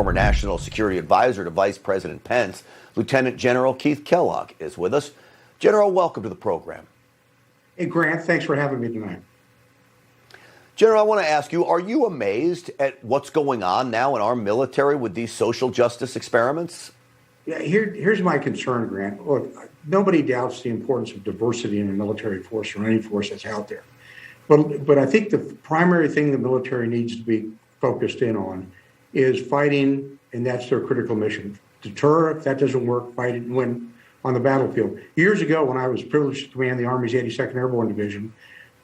Former National Security Advisor to Vice President Pence, Lieutenant General Keith Kellogg, is with us. General, welcome to the program. Hey, Grant, thanks for having me tonight. General, I want to ask you, are you amazed at what's going on now in our military with these social justice experiments? Yeah, here's my concern, Grant. Look, nobody doubts the importance of diversity in the military force or any force that's out there. But I think the primary thing the military needs to be focused in on is fighting, and that's their critical mission. Deter, if that doesn't work, fight and win on the battlefield. Years ago, when I was privileged to command the Army's 82nd Airborne Division,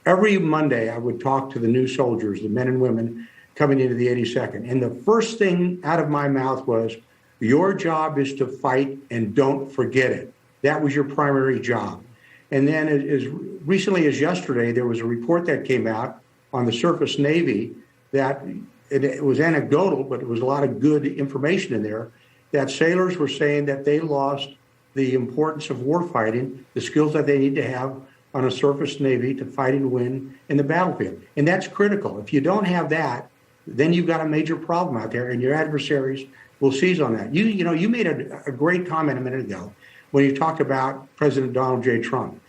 every Monday I would talk to the new soldiers, the men and women coming into the 82nd. And the first thing out of my mouth was, your job is to fight and don't forget it. That was your primary job. And then as recently as yesterday, there was a report that came out on the surface Navy that it was anecdotal, but it was a lot of good information in there, that sailors were saying that they lost the importance of warfighting, the skills that they need to have on a surface Navy to fight and win in the battlefield. And that's critical. If you don't have that, then you've got a major problem out there, and your adversaries will seize on that. You made a great comment a minute ago when you talked about President Donald J. Trump.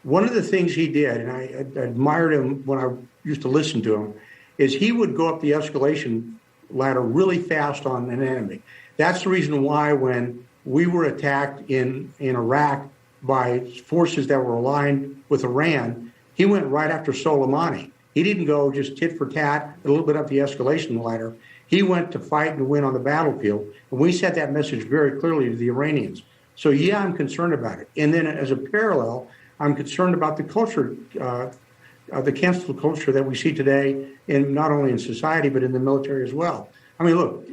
One of the things he did, and I admired him when I used to listen to him, is he would go up the escalation ladder really fast on an enemy. That's the reason why when we were attacked in Iraq by forces that were aligned with Iran, he went right after Soleimani. He didn't go just tit for tat, a little bit up the escalation ladder. He went to fight and win on the battlefield. And we sent that message very clearly to the Iranians. So yeah, I'm concerned about it. And then as a parallel, I'm concerned about the culture, the cancel culture that we see today, in not only in society, but in the military as well. I mean, look,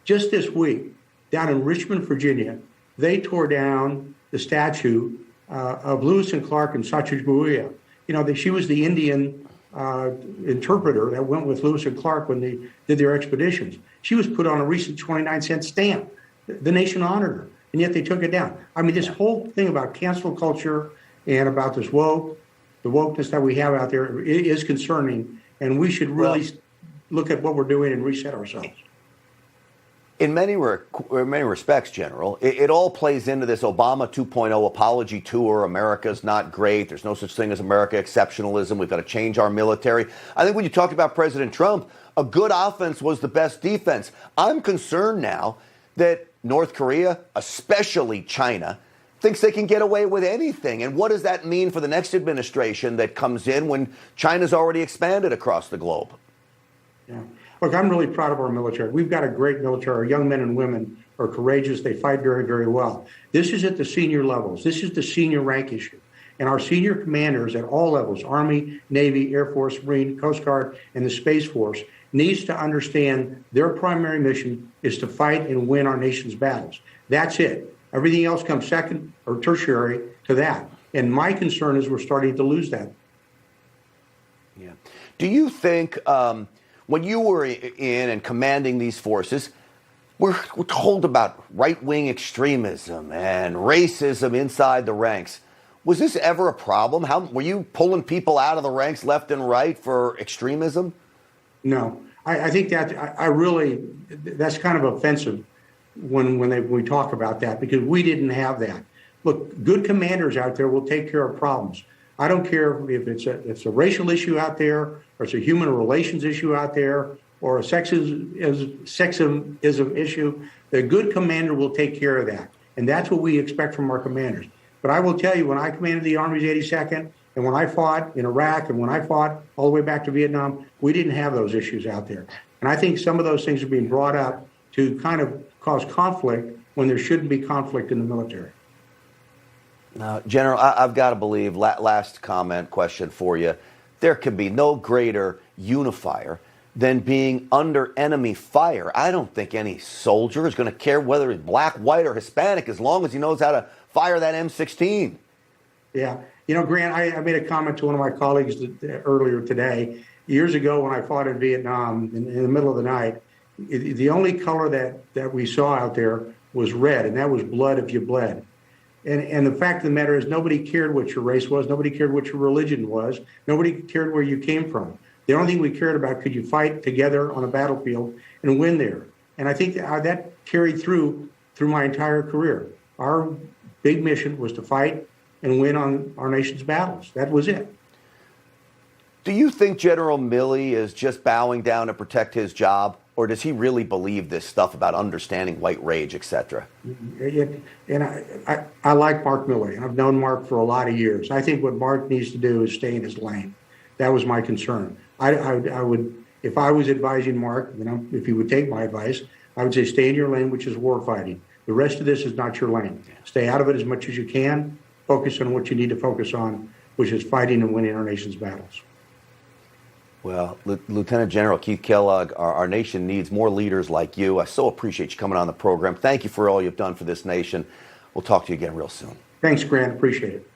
just this week, down in Richmond, Virginia, they tore down the statue of Lewis and Clark and Sacagawea. She was the Indian interpreter that went with Lewis and Clark when they did their expeditions. She was put on a recent 29-cent stamp. The nation honored her, and yet they took it down. I mean, this whole thing about cancel culture and about the wokeness that we have out there is concerning, and we should really look at what we're doing and reset ourselves. In many respects, General, it all plays into this Obama 2.0 apology tour. America's not great. There's no such thing as America exceptionalism. We've got to change our military. I think when you talked about President Trump, a good offense was the best defense. I'm concerned now that North Korea, especially China, thinks they can get away with anything. And what does that mean for the next administration that comes in when China's already expanded across the globe? Yeah. Look, I'm really proud of our military. We've got a great military. Our young men and women are courageous. They fight very, very well. This is at the senior levels. This is the senior rank issue. And our senior commanders at all levels, Army, Navy, Air Force, Marine, Coast Guard, and the Space Force, needs to understand their primary mission is to fight and win our nation's battles. That's it. Everything else comes second or tertiary to that. And my concern is we're starting to lose that. Yeah. Do you think when you were in and commanding these forces, we're told about right-wing extremism and racism inside the ranks. Was this ever a problem? Were you pulling people out of the ranks left and right for extremism? No. I think that that's kind of offensive when we talk about that, because we didn't have that. Look, good commanders out there will take care of problems. I don't care if it's a racial issue out there, or it's a human relations issue out there, or a sexism issue. The good commander will take care of that. And that's what we expect from our commanders. But I will tell you, when I commanded the Army's 82nd, and when I fought in Iraq, and when I fought all the way back to Vietnam, we didn't have those issues out there. And I think some of those things are being brought up to kind of cause conflict when there shouldn't be conflict in the military. General, I've got to believe, last question for you, there can be no greater unifier than being under enemy fire. I don't think any soldier is going to care whether he's black, white, or Hispanic as long as he knows how to fire that M16. Yeah. Grant, I made a comment to one of my colleagues earlier today. Years ago when I fought in Vietnam in the middle of the night, the only color that we saw out there was red, and that was blood if you bled. And the fact of the matter is, nobody cared what your race was. Nobody cared what your religion was. Nobody cared where you came from. The only thing we cared about, could you fight together on a battlefield and win there? And I think that carried through my entire career. Our big mission was to fight and win on our nation's battles. That was it. Do you think General Milley is just bowing down to protect his job, or does he really believe this stuff about understanding white rage, et cetera? And I like Mark Milley, and I've known Mark for a lot of years. I think what Mark needs to do is stay in his lane. That was my concern. I would, if I was advising Mark, if he would take my advice, I would say stay in your lane, which is war fighting. The rest of this is not your lane. Stay out of it as much as you can. Focus on what you need to focus on, which is fighting and winning our nation's battles. Well, Lieutenant General Keith Kellogg, our nation needs more leaders like you. I so appreciate you coming on the program. Thank you for all you've done for this nation. We'll talk to you again real soon. Thanks, Grant. Appreciate it.